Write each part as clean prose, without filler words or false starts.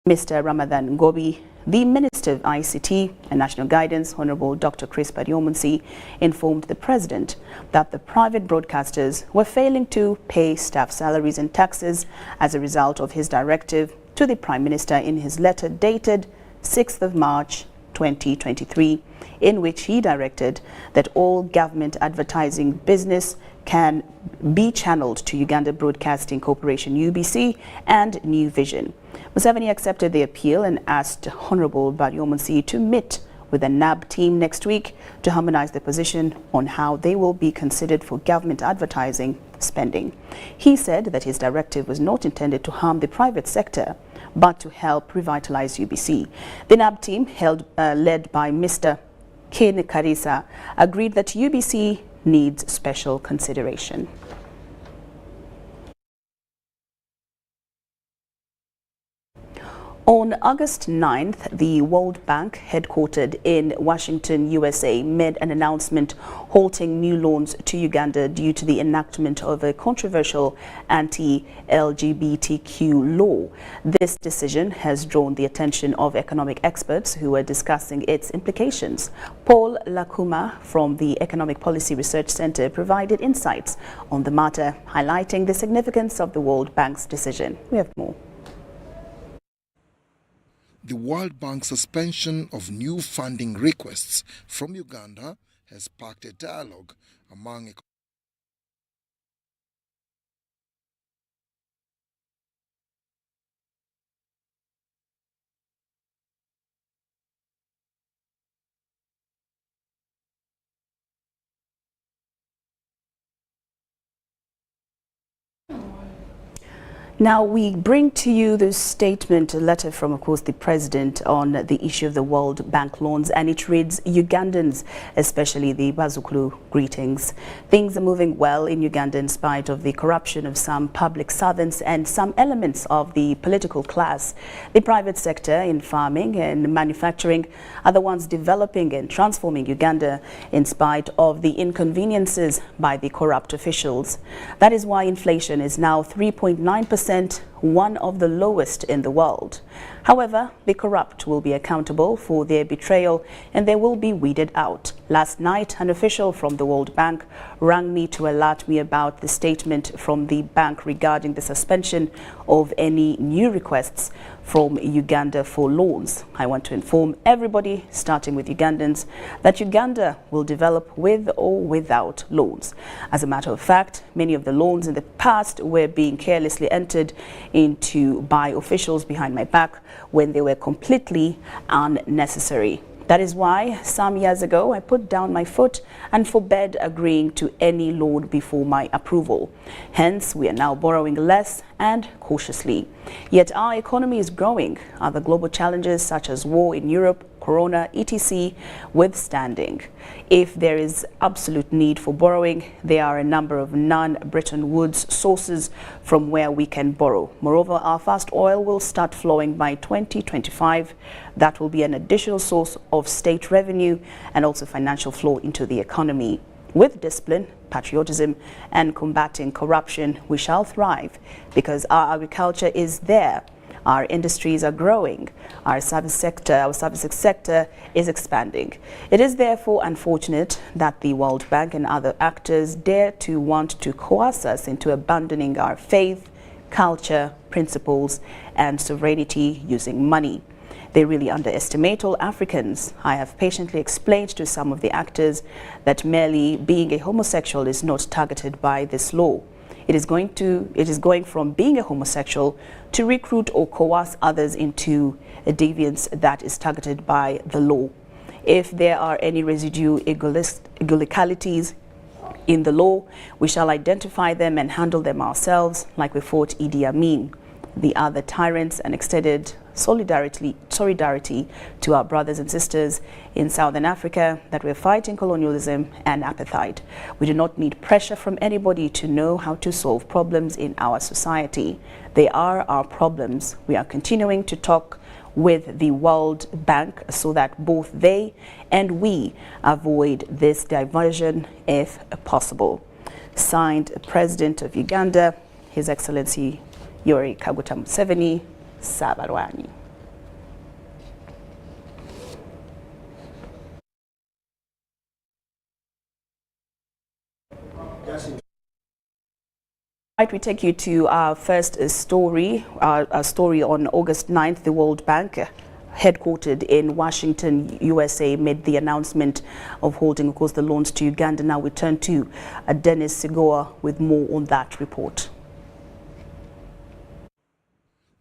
Mr. Ramadan Ngobi, the Minister of ICT and National Guidance, Honorable Dr. Chris Baryomunsi, informed the President that the private broadcasters were failing to pay staff salaries and taxes as a result of his directive to the Prime Minister in his letter dated 6th of March 2023, in which he directed that all government advertising business can be channeled to Uganda Broadcasting Corporation UBC and New Vision. Museveni accepted the appeal and asked Honorable Baryomunsi to meet with the NAB team next week to harmonize the position on how they will be considered for government advertising spending. He said that his directive was not intended to harm the private sector, but to help revitalize UBC. The NAB team, led by Mr. Ken Karisa, agreed that UBC needs special consideration. On August 9th, the World Bank, headquartered in Washington, USA, made an announcement halting new loans to Uganda due to the enactment of a controversial anti-LGBTQ law. This decision has drawn the attention of economic experts who are discussing its implications. Paul Lakuma from the Economic Policy Research Center provided insights on the matter, highlighting the significance of the World Bank's decision. We have more. The World Bank's suspension of new funding requests from Uganda has sparked a dialogue among Now we bring to you this statement, a letter from, of course, the President on the issue of the World Bank loans, and it reads, Ugandans, especially the Bazukulu, greetings. Things are moving well in Uganda in spite of the corruption of some public servants and some elements of the political class. The private sector in farming and manufacturing are the ones developing and transforming Uganda in spite of the inconveniences by the corrupt officials. That is why inflation is now 3.9%, one of the lowest in the world. However, the corrupt will be accountable for their betrayal and they will be weeded out. Last night, an official from the World Bank rang me to alert me about the statement from the bank regarding the suspension of any new requests from Uganda for loans. I want to inform everybody, starting with Ugandans, that Uganda will develop with or without loans. As a matter of fact, many of the loans in the past were being carelessly entered into by officials behind my back when they were completely unnecessary. That is why some years ago I put down my foot and forbade agreeing to any loan before my approval. Hence, we are now borrowing less and cautiously. Yet our economy is growing. Other global challenges such as war in Europe, Corona, etc. withstanding. If there is absolute need for borrowing, there are a number of non-Bretton Woods sources from where we can borrow. Moreover, our fast oil will start flowing by 2025. That will be an additional source of state revenue and also financial flow into the economy. With discipline, patriotism, and combating corruption, we shall thrive because our agriculture is there. Our industries are growing. Our services sector is expanding. It is therefore unfortunate that the World Bank and other actors dare to want to coerce us into abandoning our faith, culture, principles, and sovereignty using money. They really underestimate all Africans. I have patiently explained to some of the actors that merely being a homosexual is not targeted by this law. It is going from being a homosexual to recruit or coerce others into a deviance that is targeted by the law. If there are any residual illegalities in the law, we shall identify them and handle them ourselves like we fought Idi Amin, the other tyrants, and extended solidarity to our brothers and sisters in Southern Africa that were fighting colonialism and apartheid. We do not need pressure from anybody to know how to solve problems in our society. They are our problems. We are continuing to talk with the World Bank so that both they and we avoid this diversion if possible. Signed, President of Uganda, His Excellency Yoweri Kaguta Museveni, Sabarwani. Right, we take you to our first story, a story on August 9th. The World Bank, headquartered in Washington, USA, made the announcement of holding, of course, the loans to Uganda. Now we turn to Dennis Sigoa with more on that report.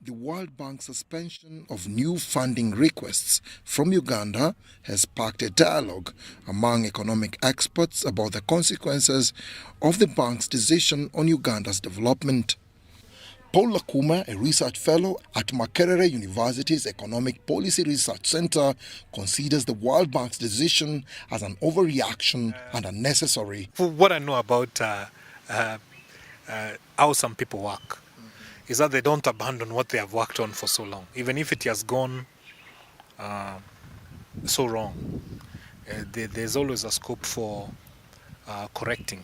The World Bank's suspension of new funding requests from Uganda has sparked a dialogue among economic experts about the consequences of the bank's decision on Uganda's development. Paul Lakuma, a research fellow at Makerere University's Economic Policy Research Center, considers the World Bank's decision as an overreaction and unnecessary. What I know about how some people work is that they don't abandon what they have worked on for so long, even if it has gone so wrong. There's always a scope for correcting,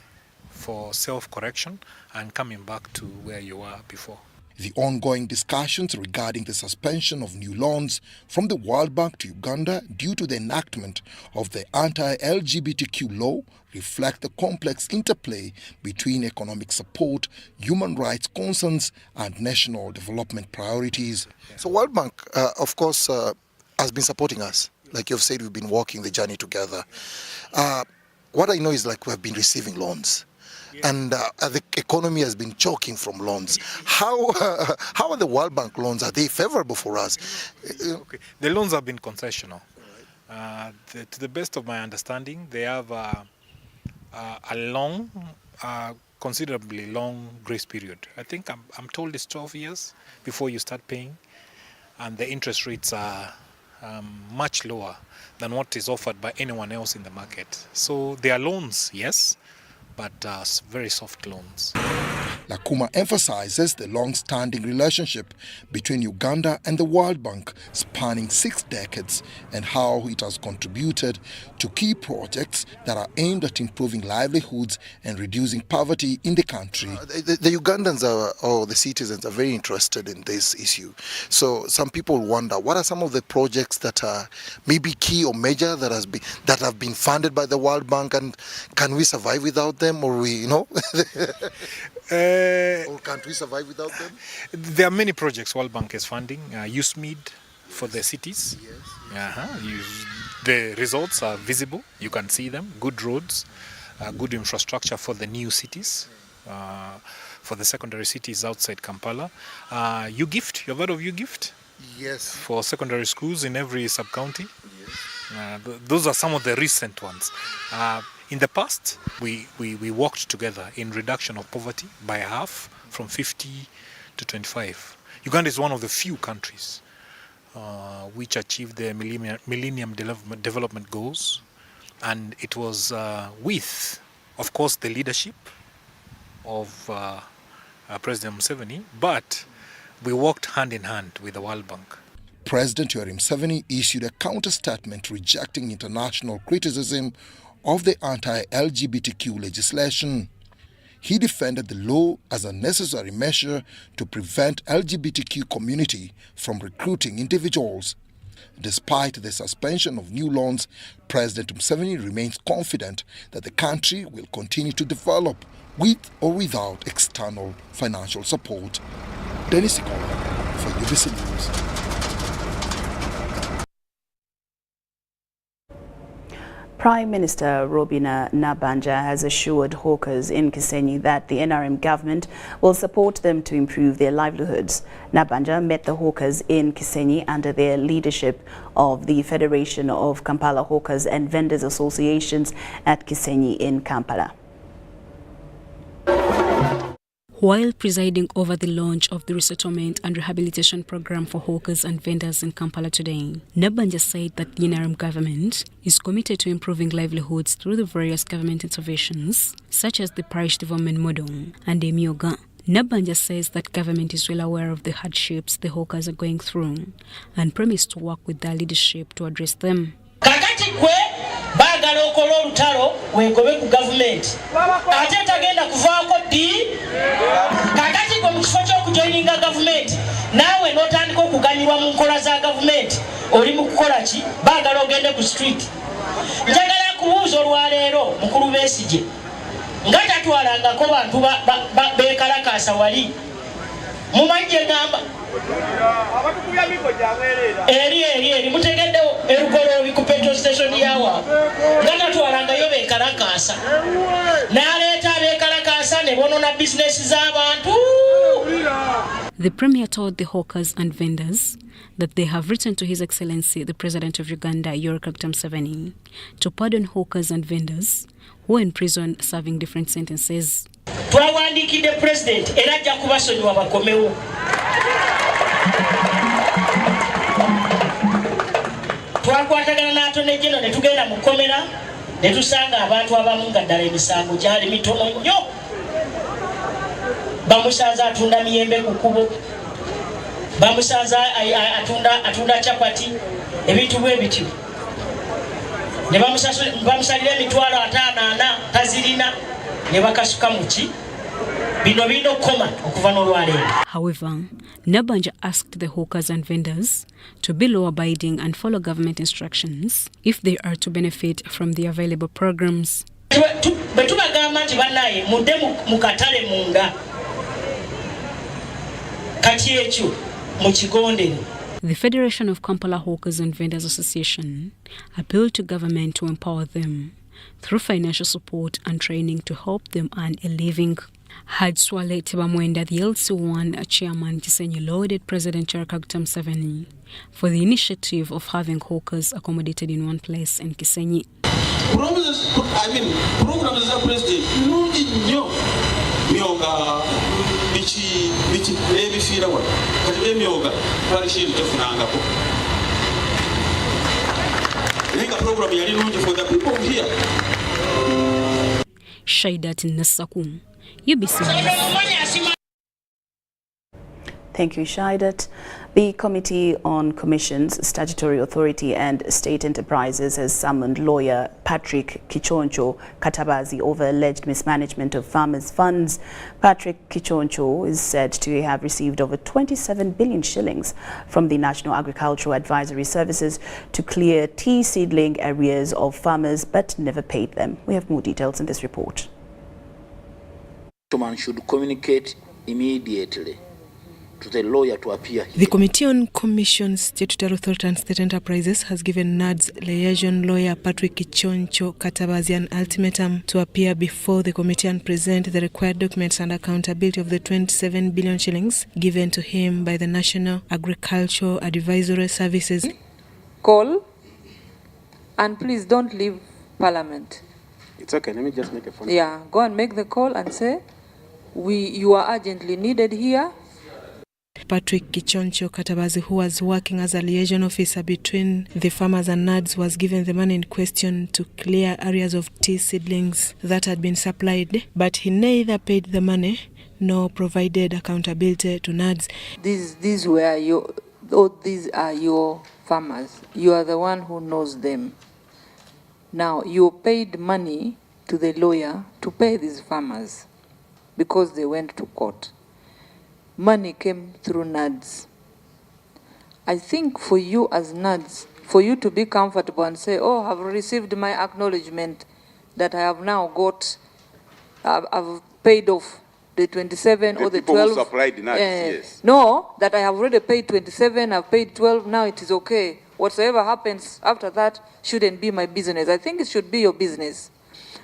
for self-correction and coming back to where you were before. The ongoing discussions regarding the suspension of new loans from the World Bank to Uganda due to the enactment of the anti-LGBTQ law reflect the complex interplay between economic support, human rights concerns, and national development priorities. So World Bank, of course, has been supporting us. Like you've said, we've been walking the journey together. What I know is like we have been receiving loans. And the economy has been choking from loans. How are the World Bank loans? Are they favorable for us? Okay. The loans have been concessional. To the best of my understanding, they have a long, considerably long grace period. I think I'm told it's 12 years before you start paying, and the interest rates are much lower than what is offered by anyone else in the market. So they are loans, yes, but very soft loans. Lakuma emphasizes the long-standing relationship between Uganda and the World Bank, spanning 6 decades, and how it has contributed to key projects that are aimed at improving livelihoods and reducing poverty in the country. The Ugandans or the citizens are very interested in this issue. So some people wonder, what are some of the projects that are maybe key or major that have been funded by the World Bank, and can we survive without them, or or can't we survive without them? There are many projects World Bank is funding. USMID for the cities. Yes. The results are visible. You can see them. Good roads, good infrastructure for the new cities, for the secondary cities outside Kampala. UGIFT, you've heard of UGIFT? Yes. For secondary schools in every sub-county. Yes. Those are some of the recent ones. In the past, we worked together in reduction of poverty by half, from 50 to 25. Uganda is one of the few countries which achieved the Millennium Development Goals, and it was with, of course, the leadership of President Museveni, but we worked hand in hand with the World Bank. President Lauryn Masika issued a counter-statement rejecting international criticism of the anti-LGBTQ legislation. He defended the law as a necessary measure to prevent LGBTQ community from recruiting individuals. Despite the suspension of new loans, President Museveni remains confident that the country will continue to develop with or without external financial support. Dennis Sigoa for UBC News. Prime Minister Robina Nabanja has assured hawkers in Kisenyi that the NRM government will support them to improve their livelihoods. Nabanja met the hawkers in Kisenyi under the leadership of the Federation of Kampala Hawkers and Vendors Associations at Kisenyi in Kampala. While presiding over the launch of the resettlement and rehabilitation program for hawkers and vendors in Kampala today, Nabanja said that the NRM government is committed to improving livelihoods through the various government interventions, such as the parish development model and Emyoga. Nabanja says that government is well aware of the hardships the hawkers are going through and promised to work with their leadership to address them. Bagala okola olutalo wengobe ku government ate tagenda kuvaako ddi kakati gwe mu kifo ky'okujoininga government naawe n'otandika okuganyulwa mu nkola za government oli mu kukola ki bagala ogende ku street. Njagala kubuuza olwaleero mukulu Besigye nga tatwalangako bantu bekalakasa wali mumanje gamba eri mutegeddewo erugolobi ku petrol station yawa nga tatwalangayo bekalakasa n'aleeta abekalakasa ne bonona bizinesi z'abantu. The Premier told the hawkers and vendors that they have written to His Excellency the President of Uganda, Yoweri Museveni, to pardon hawkers and vendors who are in prison serving different sentences. Twawandikidde President era ajja kubasonyiwa bakomewo. Twakwatagana n'Attorney General ne tugenda mu kkomera ne tusanga abantu abamu nga ddala emisango gyali mitono nnyo. Bamusanze atunda miyembe ku kkubo, bamusanze atunda chapati, ebintu bwe bityo. Ne bamusalira emitwalo 5 tazirina ne bakasuka muki bino bino koma okuva n'olwaleero. However, Nabanja asked the hawkers and vendors to be law-abiding and follow government instructions if they are to benefit from the available programs. Betubagamba nti bannaye mudde mu katale munda kati ekyo mu kigondere. The Federation of Kampala Hawkers and Vendors Association appealed to government to empower them through financial support and training to help them earn a living. Hadswale Tebamwenda, the LC1 chairman, Kisenyi lauded President Yoweri Museveni for the initiative of having hawkers accommodated in one place in Kisenyi. Programs of President, myoga bichi ebifira wa kati emyoga twalishiri tefunangako nenga program yali nungi for the people here. Shaidat Nasaku, UBC. Thank you, Shaidat. The Committee on Commissions, Statutory Authority and State Enterprises has summoned lawyer Patrick Kichoncho Katabazi over alleged mismanagement of farmers' funds. Patrick Kichoncho is said to have received over 27 billion shillings from the National Agricultural Advisory Services to clear tea seedling arrears of farmers but never paid them. We have more details in this report. Man should communicate immediately to the lawyer to appear here. The Committee on Commissions, Statutory Authority and State Enterprises has given NAD's liaison lawyer Patrick Kichoncho Katabazi an ultimatum to appear before the committee and present the required documents and accountability of the 27 billion shillings given to him by the National Agricultural Advisory Services. Call, and please don't leave Parliament. It's okay, let me just make a phone. Yeah, go and make the call and say, you are urgently needed here. Patrick Kichoncho Katabazi, who was working as a liaison officer between the farmers and NADS, was given the money in question to clear areas of tea seedlings that had been supplied, but he neither paid the money nor provided accountability to NADS. These are your farmers. You are the one who knows them. Now, you paid money to the lawyer to pay these farmers because they went to court. Money came through NADS. I think for you as NADS, for you to be comfortable and say, oh, I've received my acknowledgement that I have now got, I've paid off the 27 or the 12. Who supplied NADS, yes. No, that I have already paid 27, I've paid 12, now it is okay. Whatsoever happens after that shouldn't be my business. I think it should be your business.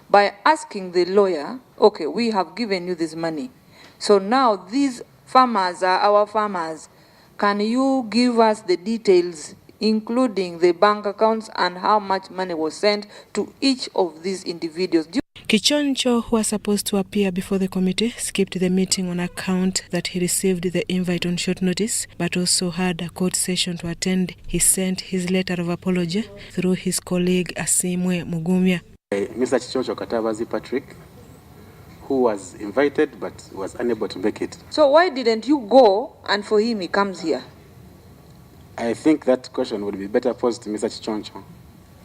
By asking the lawyer, okay, we have given you this money. So now these farmers are our farmers. Can you give us the details, including the bank accounts and how much money was sent to each of these individuals? Kichoncho, who was supposed to appear before the committee, skipped the meeting on account that he received the invite on short notice, but also had a court session to attend. He sent his letter of apology through his colleague Asimwe Mugumya. Mr. Kichoncho Katabazi Patrick, who was invited but was unable to make it. So why didn't you go and for him he comes here? I think that question would be better posed to Mr. Kichoncho.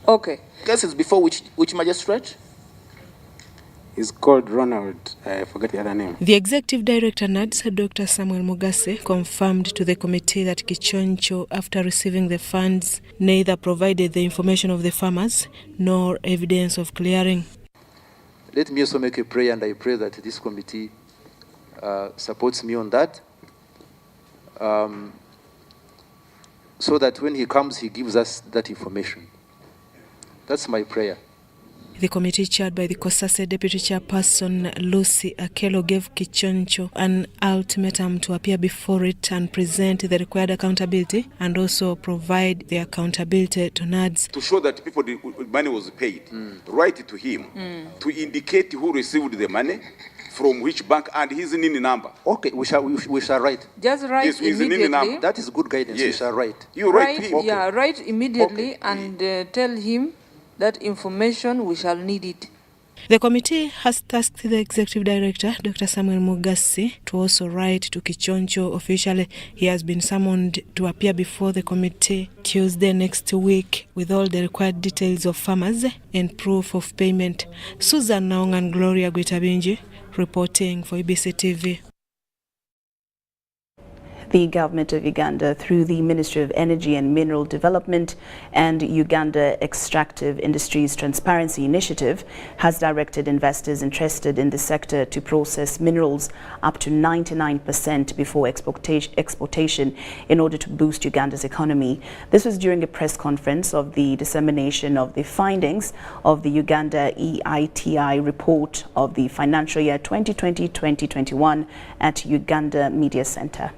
Okay. Case is before which magistrate? He's called Ronald, I forget the other name. The Executive Director NADS, Dr. Samuel Mugase, confirmed to the committee that Kichoncho, after receiving the funds, neither provided the information of the farmers nor evidence of clearing. let me also make a prayer, and I pray that this committee supports me on that, so that when he comes, he gives us that information. That's my prayer. The committee, chaired by the COSASE Deputy Chairperson Lucy Akelo, gave Kichoncho an ultimatum to appear before it and present the required accountability, and also provide the accountability to NADS. To show that people, the money was paid, write it to him, to indicate who received the money, from which bank, and his NIN number. Okay, we shall write. Just write Yes, his NIN immediately. number. That is good guidance. Yes. We shall write. You write to him. Yeah, write immediately and tell him that information, we shall need it. The committee has tasked the Executive Director, Dr. Samuel Mugasi, to also write to Kichoncho officially. He has been summoned to appear before the committee Tuesday next week with all the required details of farmers and proof of payment. Susan Naong and Gloria Gwitabinji reporting for EBC TV. The government of Uganda, through the Ministry of Energy and Mineral Development and Uganda Extractive Industries Transparency Initiative, has directed investors interested in the sector to process minerals up to 99% before exportation in order to boost Uganda's economy. This was during a press conference of the dissemination of the findings of the Uganda EITI report of the financial year 2020-2021 at Uganda Media Center.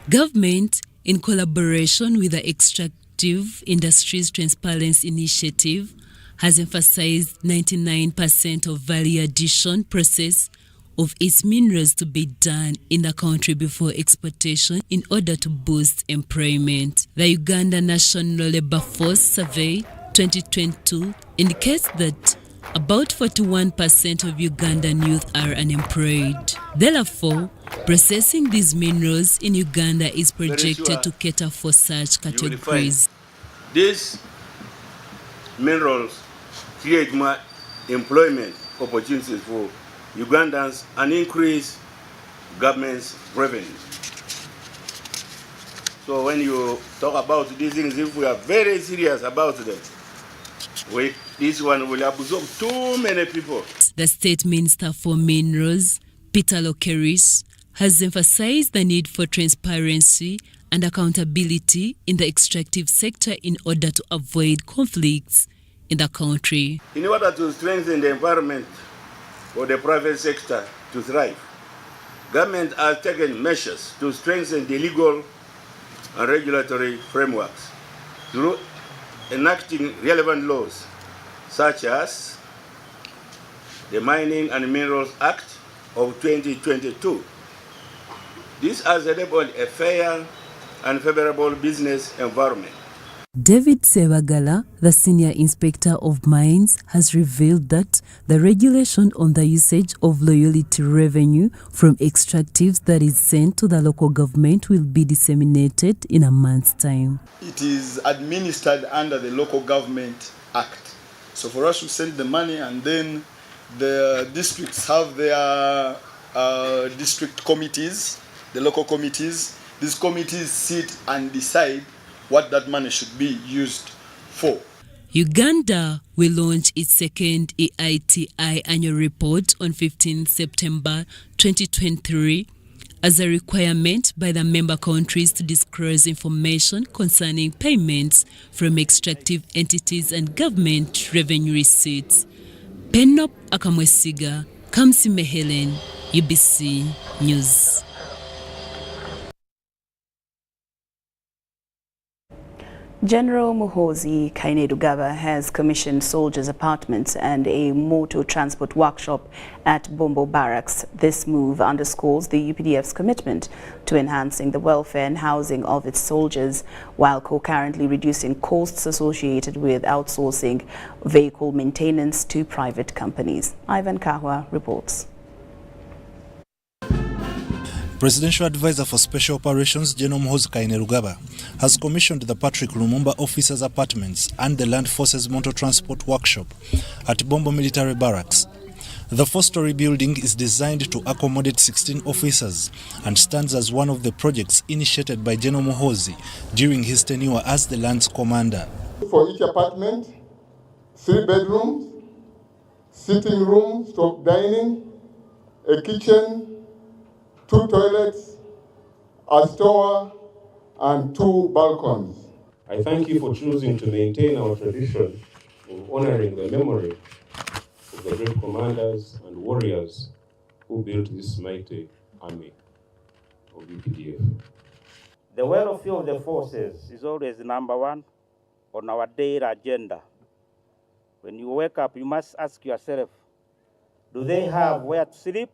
Government, in collaboration with the Extractive Industries Transparency Initiative, has emphasized 99% of value addition process of its minerals to be done in the country before exportation in order to boost employment. The Uganda National Labour Force Survey 2022 indicates that about 41% of Ugandan youth are unemployed. Therefore, processing these minerals in Uganda is projected to cater for such categories. These minerals create more employment opportunities for Ugandans and increase government's revenue. So when you talk about these things, if we are very serious about them, this one will absorb too many people. The State Minister for Minerals, Peter Lokeris, has emphasized the need for transparency and accountability in the extractive sector in order to avoid conflicts in the country. In order to strengthen the environment for the private sector to thrive, government has taken measures to strengthen the legal and regulatory frameworks through enacting relevant laws such as the Mining and Minerals Act of 2022. This has enabled a fair and favorable business environment. David Sebagala, the Senior Inspector of Mines, has revealed that the regulation on the usage of loyalty revenue from extractives that is sent to the local government will be disseminated in a month's time. It is administered under the Local Government Act. So for us to send the money, and then the districts have their district committees, the local committees. These committees sit and decide what that money should be used for. Uganda will launch its second EITI annual report on 15 September 2023 as a requirement by the member countries to disclose information concerning payments from extractive entities and government revenue receipts. Penop Akamwesiga, Kamsime Helen, UBC News. General Muhoozi Kainerugaba has commissioned soldiers' apartments and a motor transport workshop at Bombo Barracks. This move underscores the UPDF's commitment to enhancing the welfare and housing of its soldiers, while concurrently reducing costs associated with outsourcing vehicle maintenance to private companies. Ivan Kahwa reports. Presidential Advisor for Special Operations, General Muhoozi Kainerugaba, has commissioned the Patrick Lumumba Officers' Apartments and the Land Forces Motor Transport Workshop at Bombo Military Barracks. The four-story building is designed to accommodate 16 officers and stands as one of the projects initiated by General Muhoozi during his tenure as the Land's Commander. For each apartment, 3 bedrooms, sitting room, dining, a kitchen, 2 toilets, a store, and 2 balconies. I thank you for choosing to maintain our tradition of honoring the memory of the great commanders and warriors who built this mighty army of UPDF. The welfare of the forces is always number one on our daily agenda. When you wake up, you must ask yourself, do they have where to sleep?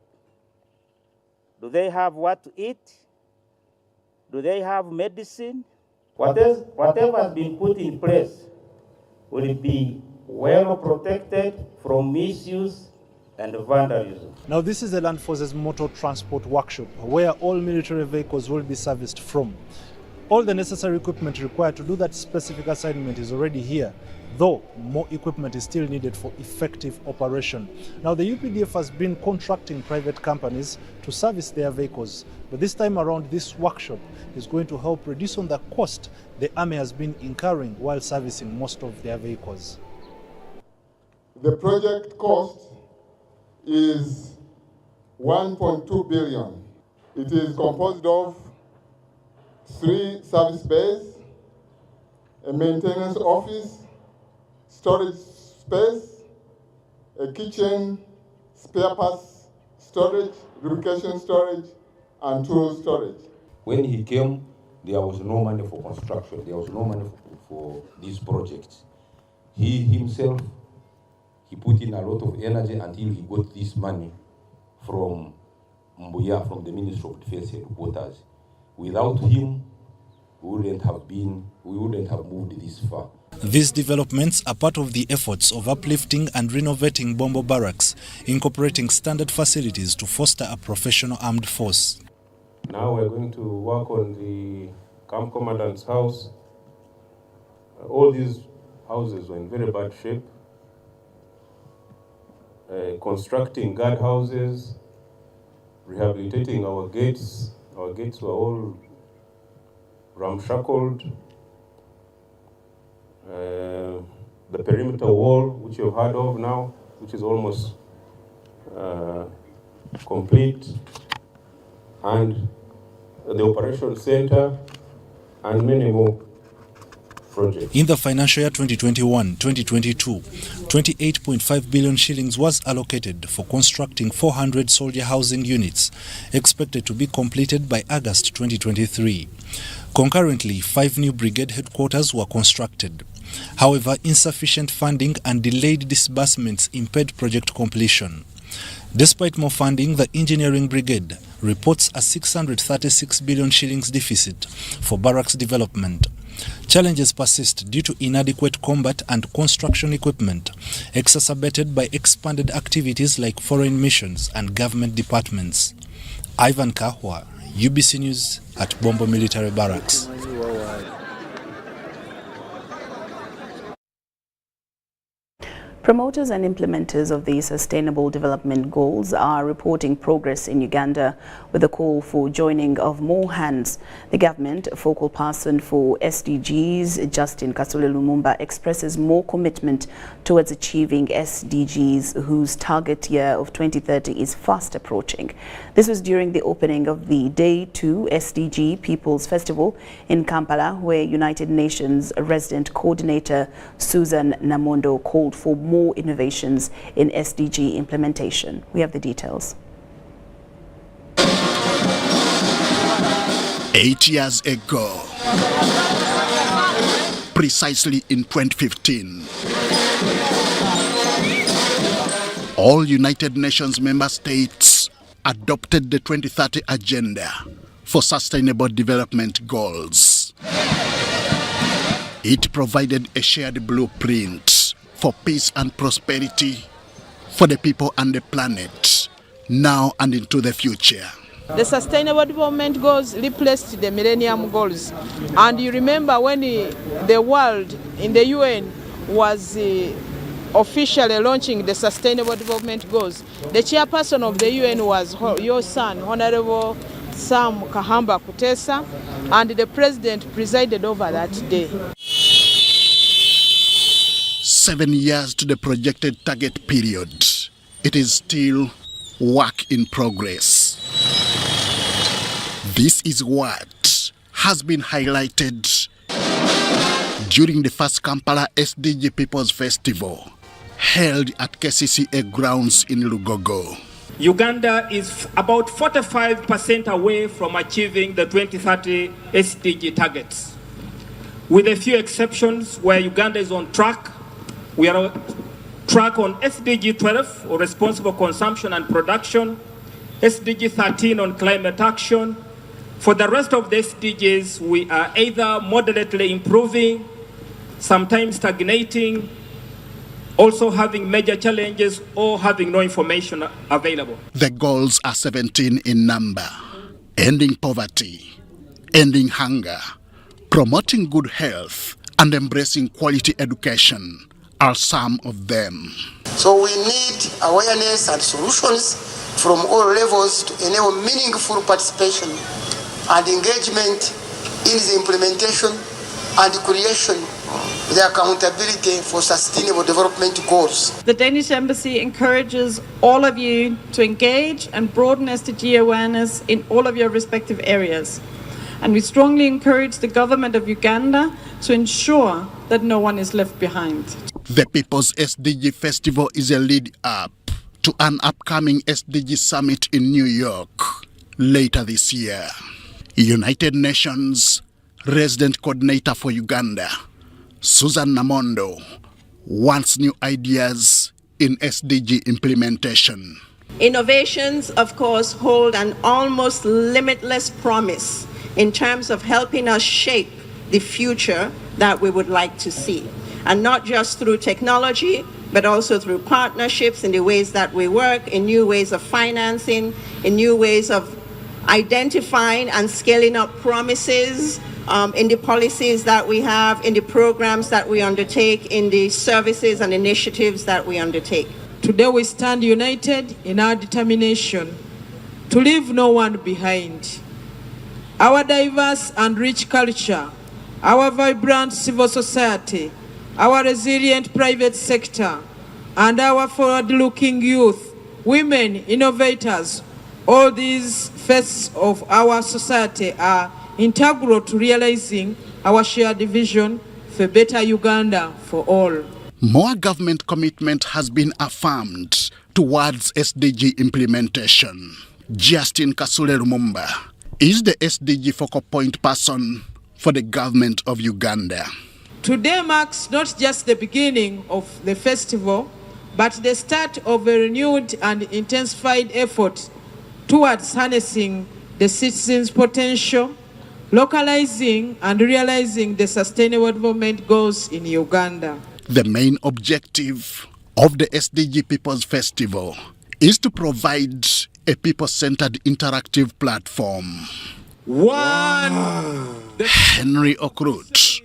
Do they have what to eat? Do they have medicine? Whatever has been put in place will be well protected from misuse and vandalism. Now, this is the Land Forces Motor Transport Workshop, where all military vehicles will be serviced from. All the necessary equipment required to do that specific assignment is already here, though more equipment is still needed for effective operation. Now, the UPDF has been contracting private companies to service their vehicles, but this time around, this workshop is going to help reduce on the cost the Army has been incurring while servicing most of their vehicles. The project cost is 1.2 billion. It is composed of 3 service bays, a maintenance office, storage space, a kitchen, spare parts storage, lubrication storage, and tool storage. When he came, there was no money for construction. There was no money for these projects. He himself, he put in a lot of energy until he got this money from Mbuya, from the Ministry of Defense headquarters. Without him, we wouldn't have moved this far. These developments are part of the efforts of uplifting and renovating Bombo Barracks, incorporating standard facilities to foster a professional armed force. Now we're going to work on the camp commandant's house. All these houses were in very bad shape. Constructing guard houses, rehabilitating our gates. Our gates were all ramshackled. The perimeter wall, which you've heard of now, which is almost complete, and the operation center, and many more projects. In the financial year 2021-2022, 28.5 billion shillings was allocated for constructing 400 soldier housing units, expected to be completed by August 2023. Concurrently, 5 new brigade headquarters were constructed. However, insufficient funding and delayed disbursements impaired project completion. Despite more funding, the Engineering Brigade reports a 636 billion shillings deficit for barracks development. Challenges persist due to inadequate combat and construction equipment, exacerbated by expanded activities like foreign missions and government departments. Ivan Kahwa, UBC News at Bombo Military Barracks. Promoters and implementers of the Sustainable Development Goals are reporting progress in Uganda with a call for joining of more hands. The government focal person for SDGs, Justin Kasule Lumumba, expresses more commitment towards achieving SDGs, whose target year of 2030 is fast approaching. This was during the opening of the Day 2 SDG People's Festival in Kampala, where United Nations Resident Coordinator Susan Namondo called for more innovations in SDG implementation. We have the details. 8 years ago, precisely in 2015, all United Nations member states adopted the 2030 Agenda for Sustainable Development Goals. It provided a shared blueprint for peace and prosperity for the people and the planet, now and into the future. The Sustainable Development Goals replaced the Millennium Goals. And you remember when the world in the UN was officially launching the Sustainable Development Goals, the chairperson of the UN was your son, Honorable Sam Kahamba Kutesa, and the president presided over that day. 7 years to the projected target period, it is still work in progress. This is what has been highlighted during the first Kampala SDG People's Festival held at KCCA grounds in Lugogo. Uganda is about 45% away from achieving the 2030 SDG targets. With a few exceptions where Uganda is on track, we are on track on SDG 12, or responsible consumption and production, SDG 13 on climate action. For the rest of the SDGs, we are either moderately improving, sometimes stagnating, also having major challenges, or having no information available. The goals are 17 in number: ending poverty, ending hunger, promoting good health, and embracing quality education are some of them. So we need awareness and solutions from all levels to enable meaningful participation and engagement in the implementation and creation of the accountability for sustainable development goals. The Danish Embassy encourages all of you to engage and broaden SDG awareness in all of your respective areas. And we strongly encourage the government of Uganda to ensure that no one is left behind. The People's SDG Festival is a lead-up to an upcoming SDG Summit in New York later this year. United Nations Resident Coordinator for Uganda, Susan Namondo, wants new ideas in SDG implementation. Innovations, of course, hold an almost limitless promise in terms of helping us shape the future that we would like to see. And not just through technology, but also through partnerships in the ways that we work, in new ways of financing, in new ways of identifying and scaling up promises, in the policies that we have, in the programs that we undertake, in the services and initiatives that we undertake. Today we stand united in our determination to leave no one behind. Our diverse and rich culture, our vibrant civil society, our resilient private sector, and our forward-looking youth, women, innovators, all these facets of our society are integral to realizing our shared vision for better Uganda for all. More government commitment has been affirmed towards SDG implementation. Justin Kasule Lumumba is the SDG focal point person for the government of Uganda. Today marks not just the beginning of the festival, but the start of a renewed and intensified effort towards harnessing the citizens' potential, localizing and realizing the sustainable development goals in Uganda. The main objective of the SDG People's Festival is to provide a people-centered interactive platform. Henry Okrut,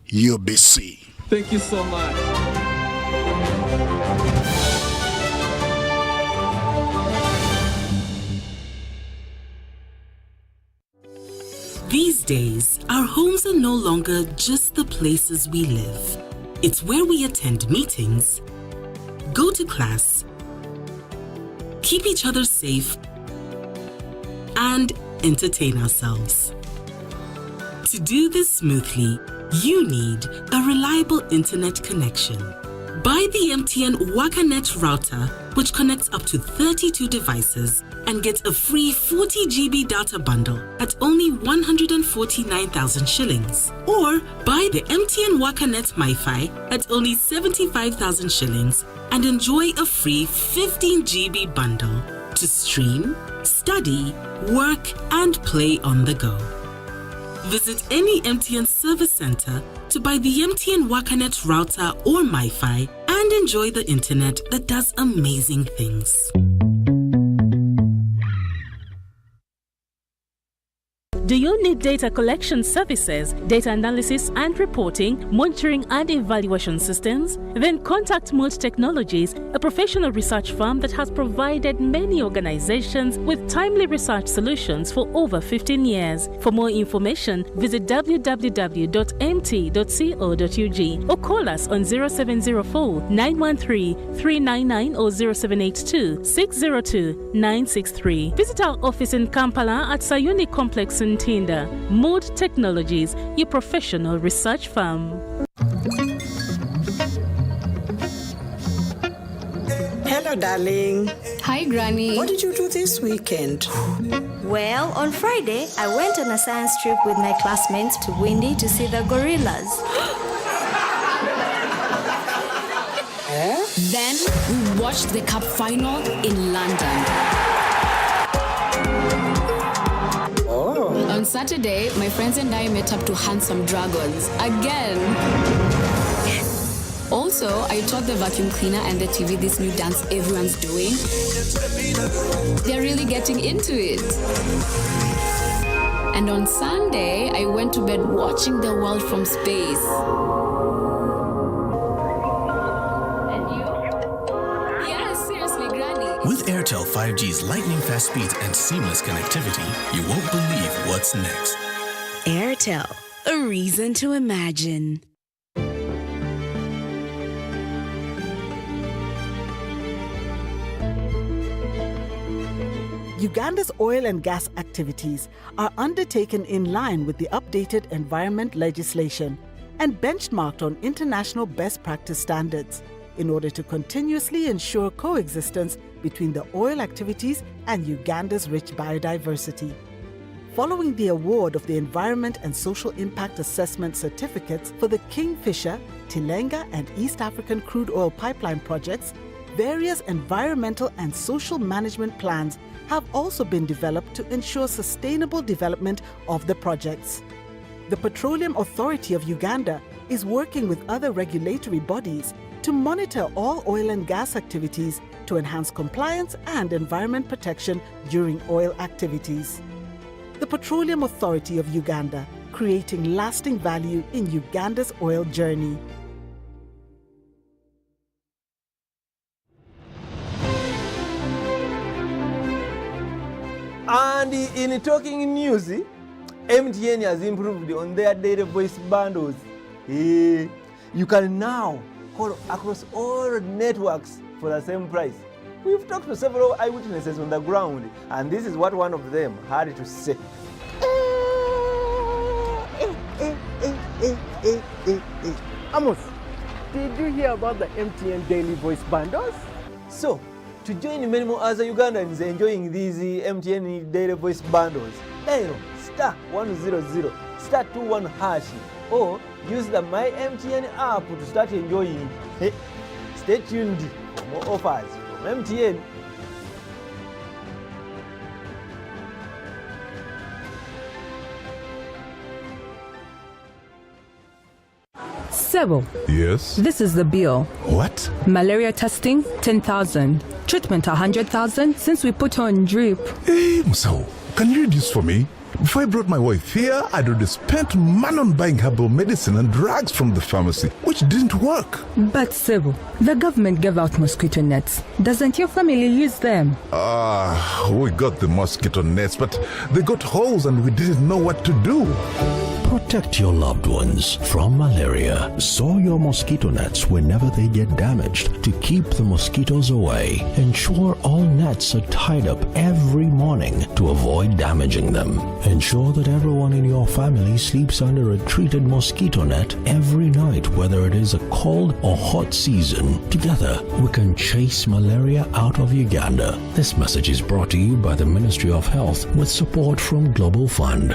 UBC. Thank you so much. These days, our homes are no longer just the places we live. It's where we attend meetings, go to class, keep each other safe, and entertain ourselves. To do this smoothly, you need a reliable internet connection. Buy the MTN WakaNet router, which connects up to 32 devices and gets a free 40 GB data bundle at only 149,000 shillings. Or buy the MTN WakaNet MiFi at only 75,000 shillings and enjoy a free 15 GB bundle to stream, study, work, and play on the go. Visit any MTN service center to buy the MTN WakaNet router or MiFi and enjoy the internet that does amazing things. Do you need data collection services, data analysis and reporting, monitoring and evaluation systems? Then contact Mode Technologies, a professional research firm that has provided many organizations with timely research solutions for over 15 years. For more information, visit www.mt.co.ug or call us on 0704 913 399 or 0782 602 963. Visit our office in Kampala at Sayuni Complex in Tinda. Mode Technologies, your professional research firm. Hello, darling. Hi, Granny. What did you do this weekend? Well, on Friday, I went on a science trip with my classmates to Windy to see the gorillas. Then we watched the Cup final in London. On Saturday, my friends and I met up to hunt some dragons again. Also, I taught the vacuum cleaner and the TV this new dance everyone's doing. They're really getting into it. And on Sunday, I went to bed watching the world from space. With Airtel 5G's lightning-fast speeds and seamless connectivity, you won't believe what's next. Airtel, a reason to imagine. Uganda's oil and gas activities are undertaken in line with the updated environment legislation and benchmarked on international best practice standards in order to continuously ensure coexistence between the oil activities and Uganda's rich biodiversity. Following the award of the Environment and Social Impact Assessment certificates for the Kingfisher, Tilenga and East African crude oil pipeline projects, various environmental and social management plans have also been developed to ensure sustainable development of the projects. The Petroleum Authority of Uganda is working with other regulatory bodies to monitor all oil and gas activities to enhance compliance and environment protection during oil activities. The Petroleum Authority of Uganda, creating lasting value in Uganda's oil journey. And in talking news, MTN has improved on their data voice bundles. You can now call across all networks for the same price. We've talked to several eyewitnesses on the ground, and this is what one of them had to say. Amos, did you hear about the MTN daily voice bundles? So, to join many more other Ugandans enjoying these MTN daily voice bundles, dial *100 *21# or use the My MTN app to start enjoying. Stay tuned for more offers from MTN. Sebo. Yes? This is the bill. What? Malaria testing, 10,000. Treatment, 100,000 since we put on drip. Hey, Muso, can you read this for me? Before I brought my wife here, I'd already spent money on buying herbal medicine and drugs from the pharmacy, which didn't work. But Sebo, the government gave out mosquito nets. Doesn't your family use them? We got the mosquito nets, but they got holes and we didn't know what to do. Protect your loved ones from malaria. Sew your mosquito nets whenever they get damaged to keep the mosquitoes away. Ensure all nets are tied up every morning to avoid damaging them. Ensure that everyone in your family sleeps under a treated mosquito net every night, whether it is a cold or hot season. Together, we can chase malaria out of Uganda. This message is brought to you by the Ministry of Health with support from Global Fund.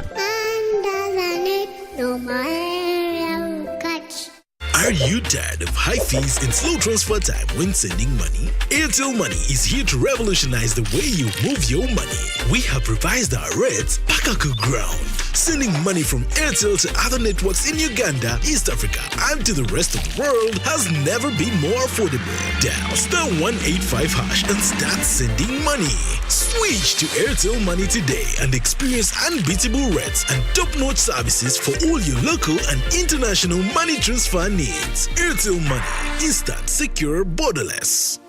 Are you tired of high fees and slow transfer time when sending money? Airtel Money is here to revolutionize the way you move your money. We have revised our rates, Pakaku Ground. Sending money from Airtel to other networks in Uganda, East Africa, and to the rest of the world has never been more affordable. Dial *185# and start sending money. Switch to Airtel Money today and experience unbeatable rates and top-notch services for all your local and international money transfer needs. Airtel Money. Instant, secure, borderless.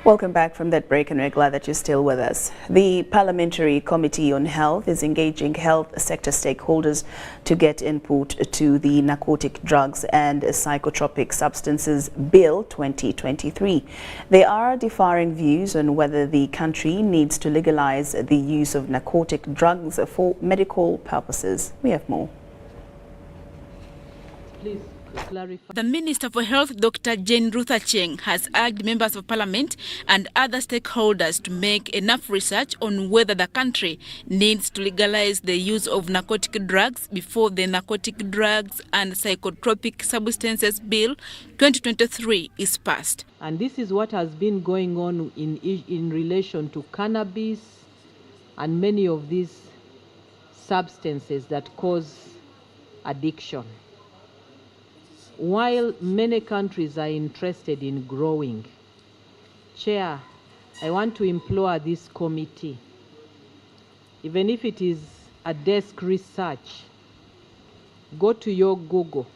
Welcome back from that break, and we're glad that you're still with us. The Parliamentary Committee on Health is engaging health sector stakeholders to get input to the Narcotic Drugs and Psychotropic Substances Bill 2023. There are differing views on whether the country needs to legalize the use of narcotic drugs for medical purposes. We have more. Please. Clarify. The Minister for Health, Dr. Jane Ruth Acheng, has urged members of Parliament and other stakeholders to make enough research on whether the country needs to legalize the use of narcotic drugs before the Narcotic Drugs and Psychotropic Substances Bill 2023 is passed. And this is what has been going on in relation to cannabis and many of these substances that cause addiction. While many countries are interested in growing, Chair, I want to implore this committee, even if it is a desk research, go to your Google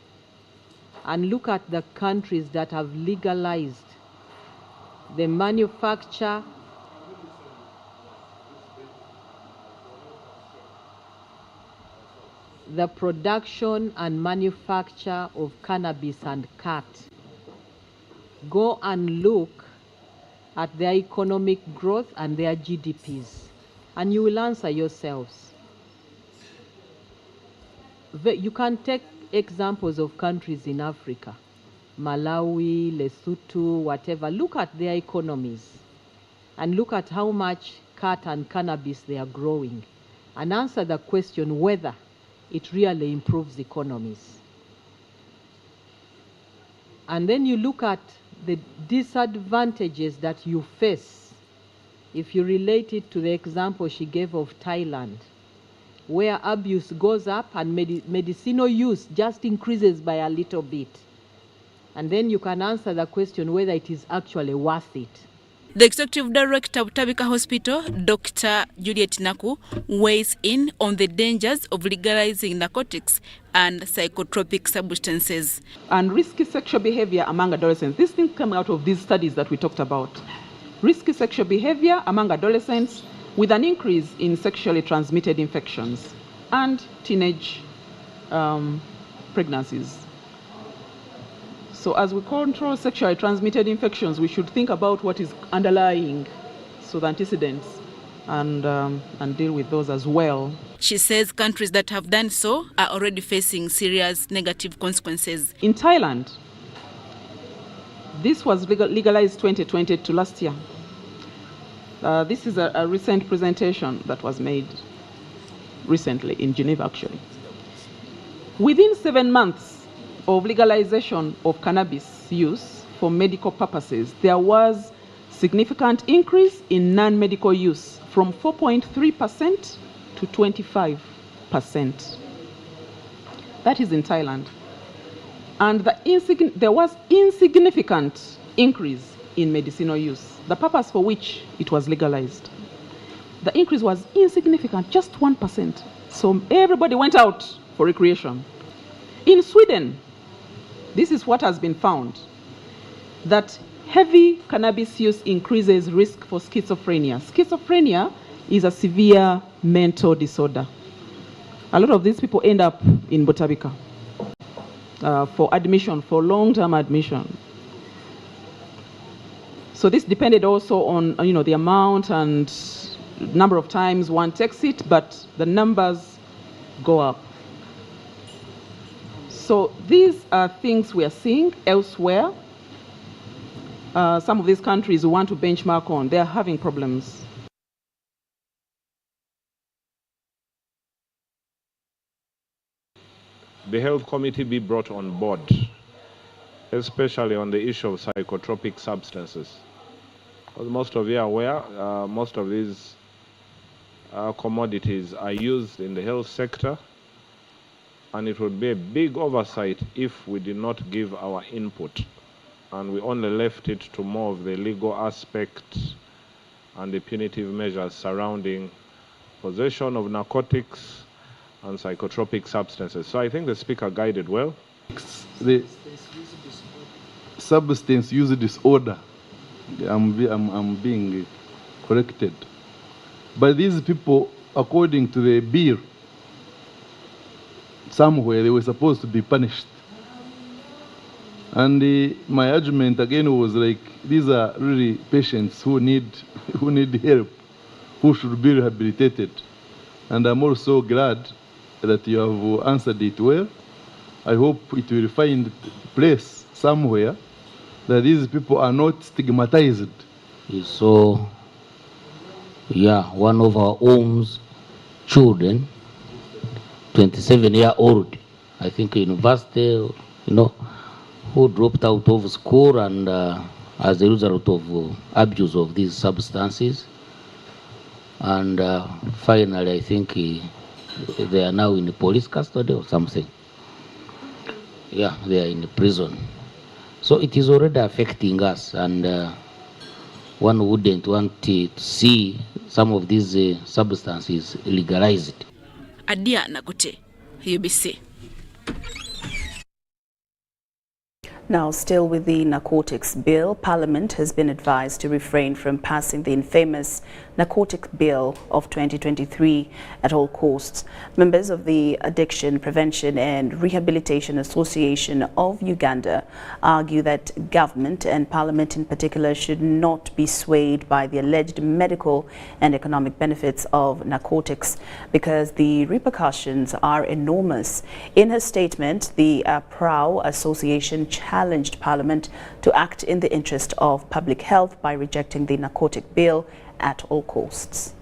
and look at the countries that have legalized the manufacture, the production and manufacture of cannabis and cat. Go and look at their economic growth and their GDPs, and you will answer yourselves. You can take examples of countries in Africa, Malawi, Lesotho, whatever. Look at their economies and look at how much cat and cannabis they are growing, and answer the question whether it really improves economies. And then you look at the disadvantages that you face if you relate it to the example she gave of Thailand, where abuse goes up and medicinal use just increases by a little bit. And then you can answer the question whether it is actually worth it. The Executive Director of Tabika Hospital, Dr. Juliet Naku, weighs in on the dangers of legalizing narcotics and psychotropic substances. And risky sexual behavior among adolescents. These things come out of these studies that we talked about. Risky sexual behavior among adolescents with an increase in sexually transmitted infections and teenage pregnancies. So as we control sexually transmitted infections, we should think about what is underlying so the antecedents and deal with those as well. She says countries that have done so are already facing serious negative consequences. In Thailand, this was legalized 2020 to last year. This is a recent presentation that was made recently in Geneva, actually. Within 7 months of legalization of cannabis use for medical purposes, there was significant increase in non-medical use from 4.3% to 25%. That is in Thailand. And there was insignificant increase in medicinal use, the purpose for which it was legalized. The increase was insignificant, just 1%. So everybody went out for recreation. In Sweden, this is what has been found, that heavy cannabis use increases risk for schizophrenia. Schizophrenia is a severe mental disorder. A lot of these people end up in Botabika for admission, for long-term admission. So this depended also on the amount and number of times one takes it, but the numbers go up. So these are things we are seeing elsewhere. Some of these countries we want to benchmark on, they are having problems. The Health Committee be brought on board especially on the issue of psychotropic substances. As most of you are aware, most of these commodities are used in the health sector, and it would be a big oversight if we did not give our input and we only left it to more of the legal aspects and the punitive measures surrounding possession of narcotics and psychotropic substances. So I think the Speaker guided well. The substance use disorder, I'm being corrected. But these people, according to the bill, somewhere they were supposed to be punished. And my argument again was like, these are really patients who need help, who should be rehabilitated. And I'm also glad that you have answered it well. I hope it will find place somewhere that these people are not stigmatized. So, yeah, one of our own children, 27-year-old, I think university, who dropped out of school and as a result of abuse of these substances. And finally, I think they are now in police custody or something. Yeah, they are in prison. So it is already affecting us, and one wouldn't want to see some of these substances legalized. Adia Nagote, UBC. Now, still with the narcotics bill, Parliament has been advised to refrain from passing the infamous Narcotic Bill of 2023 at all costs. Members of the Addiction Prevention and Rehabilitation Association of Uganda argue that government and Parliament in particular should not be swayed by the alleged medical and economic benefits of narcotics because the repercussions are enormous. In her statement, the PRAO Association challenged Parliament to act in the interest of public health by rejecting the narcotic bill at all costs.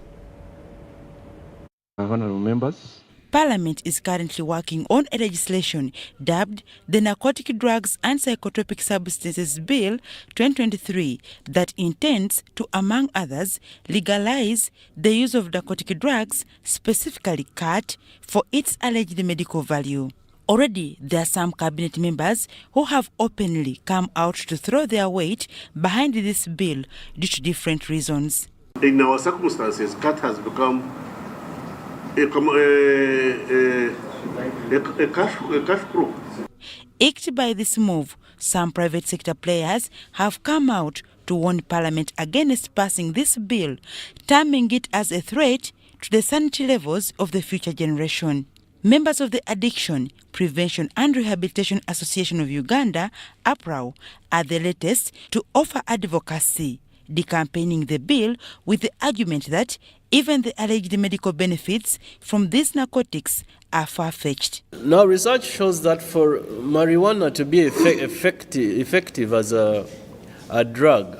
Honourable members, Parliament is currently working on a legislation dubbed the Narcotic Drugs and Psychotropic Substances Bill 2023 that intends to, among others, legalize the use of narcotic drugs, specifically cat, for its alleged medical value. Already, there are some cabinet members who have openly come out to throw their weight behind this bill due to different reasons. In our circumstances, cat has become a cash crop. Acted by this move, some private sector players have come out to warn Parliament against passing this bill, terming it as a threat to the sanitary levels of the future generation. Members of the Addiction, Prevention and Rehabilitation Association of Uganda, APRAO, are the latest to offer advocacy, decampaigning the bill with the argument that even the alleged medical benefits from these narcotics are far-fetched. Now, research shows that for marijuana to be effective as a drug,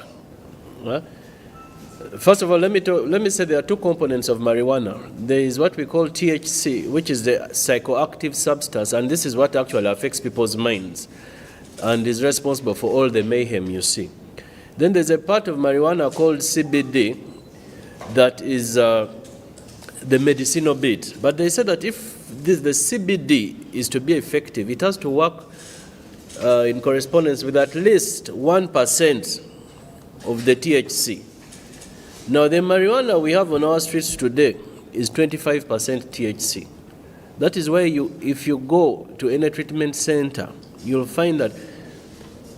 first of all, let me say there are two components of marijuana. There is what we call THC, which is the psychoactive substance, and this is what actually affects people's minds and is responsible for all the mayhem you see. Then there's a part of marijuana called CBD that is the medicinal bit. But they said that if the CBD is to be effective, it has to work in correspondence with at least 1% of the THC. Now, the marijuana we have on our streets today is 25% THC. That is why if you go to any treatment center, you'll find that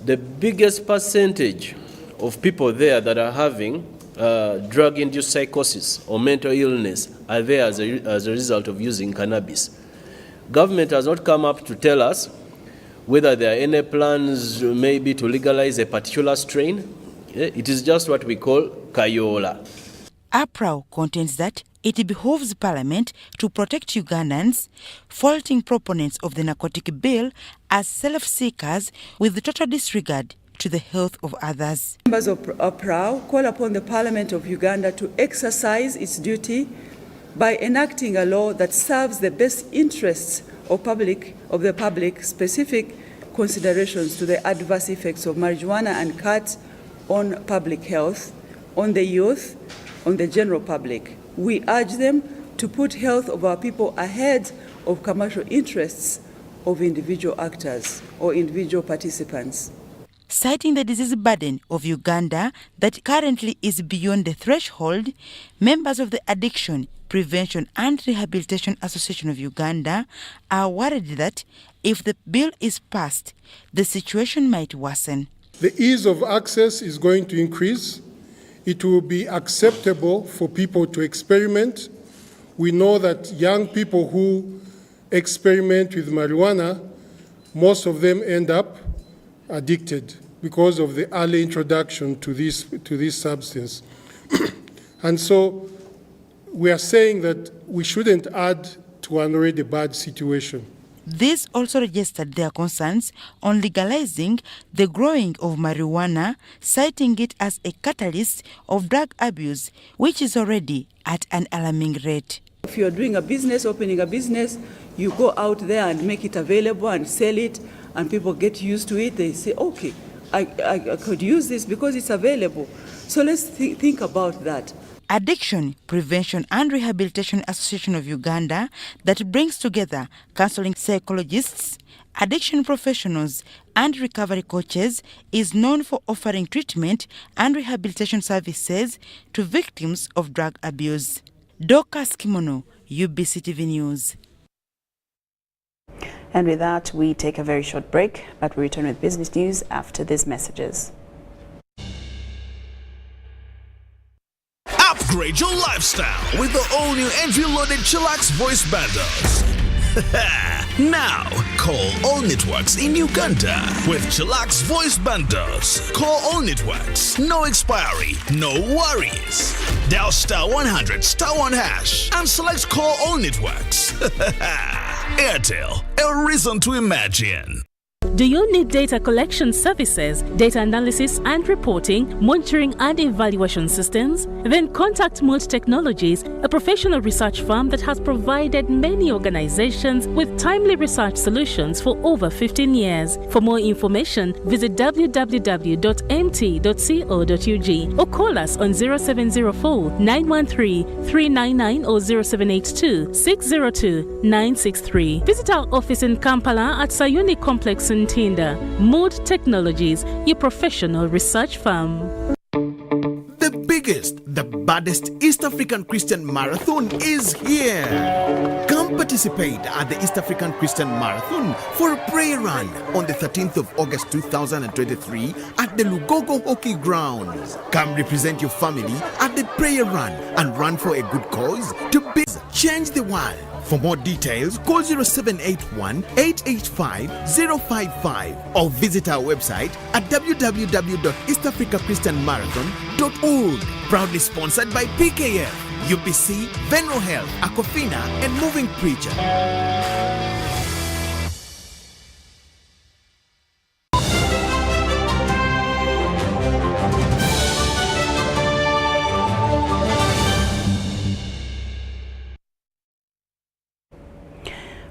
the biggest percentage of people there that are having drug-induced psychosis or mental illness are there as a result of using cannabis. Government has not come up to tell us whether there are any plans maybe to legalize a particular strain. It is just what we call Kayola. APRAO contends that it behoves Parliament to protect Ugandans, faulting proponents of the narcotic bill as self-seekers with total disregard to the health of others. Members of APRAO call upon the Parliament of Uganda to exercise its duty by enacting a law that serves the best interests of the public, specific considerations to the adverse effects of marijuana and khat on public health, on the youth, on the general public. We urge them to put health of our people ahead of commercial interests of individual actors or individual participants. Citing the disease burden of Uganda that currently is beyond the threshold, members of the Addiction, Prevention and Rehabilitation Association of Uganda are worried that if the bill is passed, the situation might worsen. The ease of access is going to increase. It will be acceptable for people to experiment. We know that young people who experiment with marijuana, most of them end up addicted because of the early introduction to this substance. And so we are saying that we shouldn't add to an already bad situation. This also registered their concerns on legalizing the growing of marijuana, citing it as a catalyst of drug abuse, which is already at an alarming rate. If you're doing a business, opening a business, you go out there and make it available and sell it, and people get used to it. They say, okay, I could use this because it's available. So let's think about that. Addiction, Prevention and Rehabilitation Association of Uganda, that brings together counseling psychologists, addiction professionals and recovery coaches, is known for offering treatment and rehabilitation services to victims of drug abuse. Dorcas Kimono, UBC TV News. And with that, we take a very short break, but we return with business news after these messages. Upgrade your lifestyle with the all-new entry-loaded Chillax voice bundles. Now, call all networks in Uganda with Chillax voice bundles. Call all networks, no expiry, no worries. Dial *100 *1# and select call all networks. Airtel, a reason to imagine. Do you need data collection services, data analysis and reporting, monitoring and evaluation systems? Then contact Molt Technologies, a professional research firm that has provided many organizations with timely research solutions for over 15 years. For more information, visit www.mt.co.ug or call us on 0704 913 399 or 0782 602 963. Visit our office in Kampala at Sayuni Complex in Tinda. Mood Technologies, your professional research firm. The biggest, the baddest East African Christian Marathon is here. Come participate at the East African Christian Marathon for a prayer run on the 13th of August 2023 at the Lugogo Hockey Grounds. Come represent your family at the prayer run and run for a good cause to change the world. For more details, call 0781 885 055 or visit our website at www.eastafricachristianmarathon.org. Proudly sponsored by PKF, UBC, Venro Health, Aquafina, and Moving Preacher.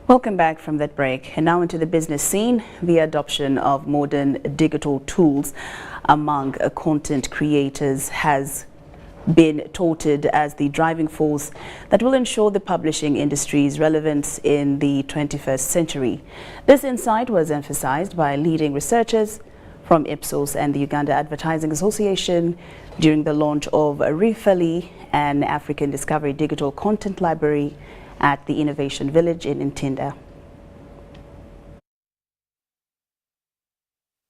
Welcome back from that break. And now into the business scene. The adoption of modern digital tools among content creators has been touted as the driving force that will ensure the publishing industry's relevance in the 21st century. This insight was emphasized by leading researchers from Ipsos and the Uganda Advertising Association during the launch of Rifali, an African Discovery Digital Content Library at the Innovation Village in Ntinda.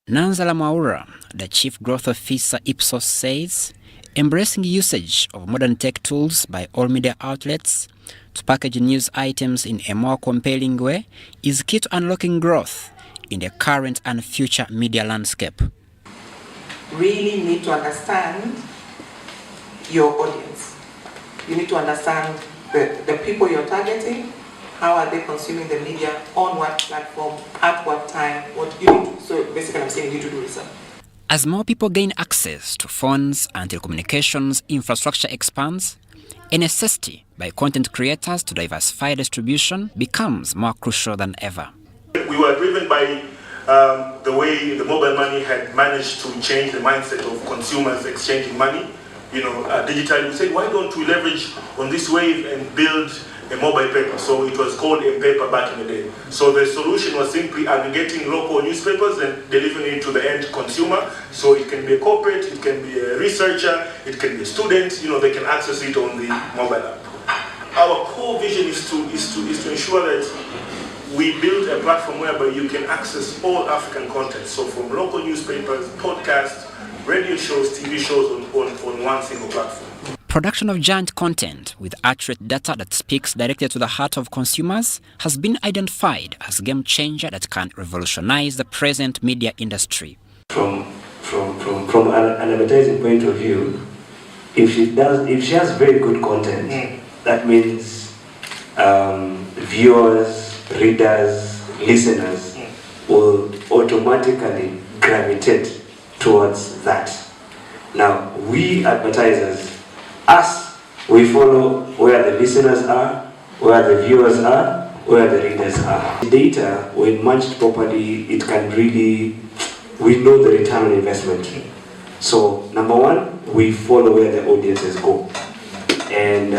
Nanzala Mwaura, the Chief Growth Officer Ipsos, says embracing usage of modern tech tools by all media outlets to package news items in a more compelling way is key to unlocking growth in the current and future media landscape. Really need to understand your audience. You need to understand the people you're targeting, how are they consuming the media, on what platform, at what time, what you need to. So basically I'm saying you need to do research. As more people gain access to phones and telecommunications infrastructure expands, a necessity by content creators to diversify distribution becomes more crucial than ever. We were driven by the way the mobile money had managed to change the mindset of consumers exchanging money, digitally. We said, why don't we leverage on this wave and build a mobile paper? So it was called a paper back in the day. So the solution was simply aggregating local newspapers and delivering it to the end consumer. So it can be a corporate, it can be a researcher, it can be a student. They can access it on the mobile app. Our core vision is to ensure that we build a platform whereby you can access all African content. So from local newspapers, podcasts, radio shows, TV shows on one single platform. Production of giant content with accurate data that speaks directly to the heart of consumers has been identified as a game changer that can revolutionize the present media industry. From an advertising point of view, if she has very good content, that means viewers, readers, listeners will automatically gravitate towards that. Now, we advertisers, we follow where the listeners are, where the viewers are, where the readers are. The data, when matched properly, it can really, we know the return on investment. So, number one, we follow where the audiences go. And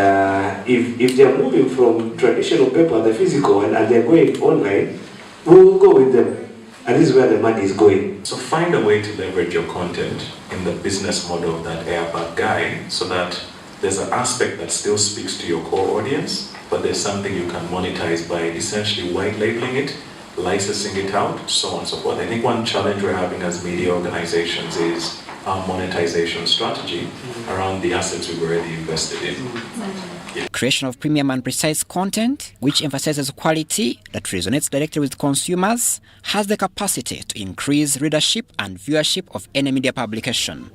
if they're moving from traditional paper, the physical, and they're going online, we will go with them. And this is where the money is going. So find a way to leverage your content in the business model of that airbag guy so that there's an aspect that still speaks to your core audience, but there's something you can monetize by essentially white labeling it, licensing it out, so on and so forth. I think one challenge we're having as media organizations is our monetization strategy around the assets we've already invested in. Creation of premium and precise content, which emphasizes quality that resonates directly with consumers, has the capacity to increase readership and viewership of any media publication.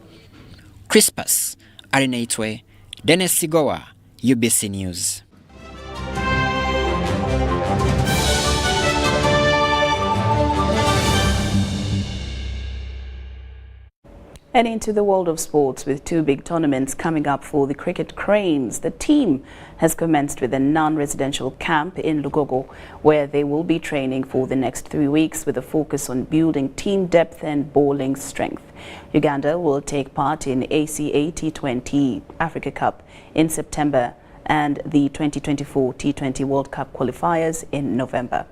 Crispus Arinatwe, Dennis Sigowa, UBC News. And into the world of sports, with two big tournaments coming up for the cricket cranes, the team has commenced with a non-residential camp in Lugogo, where they will be training for the next 3 weeks with a focus on building team depth and bowling strength. Uganda will take part in ACA T20 Africa Cup in September and the 2024 T20 World Cup qualifiers in November.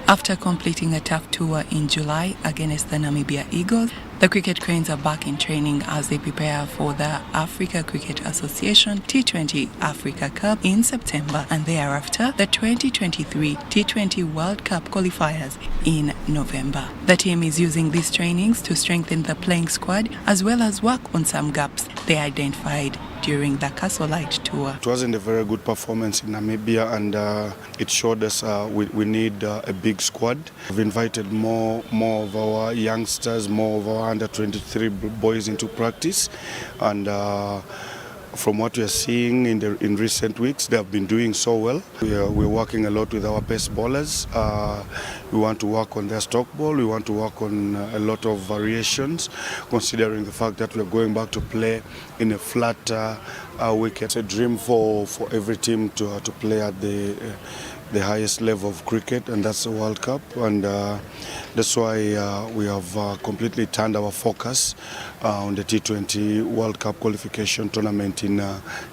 After completing a tough tour in July against the Namibia Eagles, the cricket cranes are back in training as they prepare for the Africa Cricket Association T20 Africa Cup in September and thereafter the 2023 T20 World Cup qualifiers in November. The team is using these trainings to strengthen the playing squad as well as work on some gaps they identified during the Castle Light tour. It wasn't a very good performance in Namibia, and it showed us we need a big squad. We've invited more of our youngsters, more of our under-23 boys into practice, and from what we are seeing in recent weeks, they have been doing so well. We're working a lot with our best bowlers. We want to work on their stock ball. We want to work on a lot of variations, considering the fact that we're going back to play in a flat wicket. It's a dream for every team to play at the highest level of cricket, and that's the World Cup, and that's why we have completely turned our focus on the T20 World Cup qualification tournament in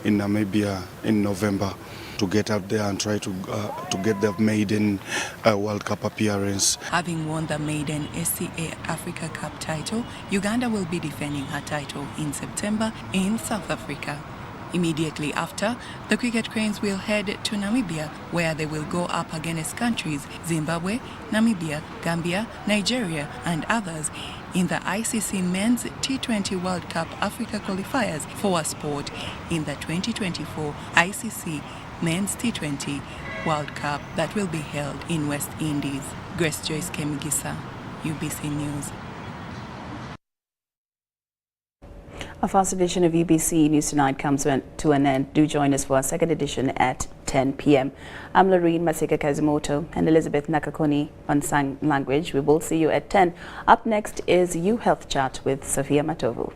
Namibia in November, to get out there and try to get the maiden World Cup appearance. Having won the maiden SCA Africa Cup title, Uganda will be defending her title in September in South Africa. Immediately after, the cricket cranes will head to Namibia, where they will go up against countries Zimbabwe, Namibia, Gambia, Nigeria and others in the ICC Men's T20 World Cup Africa qualifiers for sport in the 2024 ICC Men's T20 World Cup that will be held in West Indies. Grace Joyce Kemigisa, UBC News. Our first edition of UBC News Tonight comes to an end. Do join us for our second edition at 10 p.m. I'm Lauryn Masika Kazimoto and Elizabeth Nakakoni on Sign Language. We will see you at 10. Up next is You Health Chat with Sophia Matovu.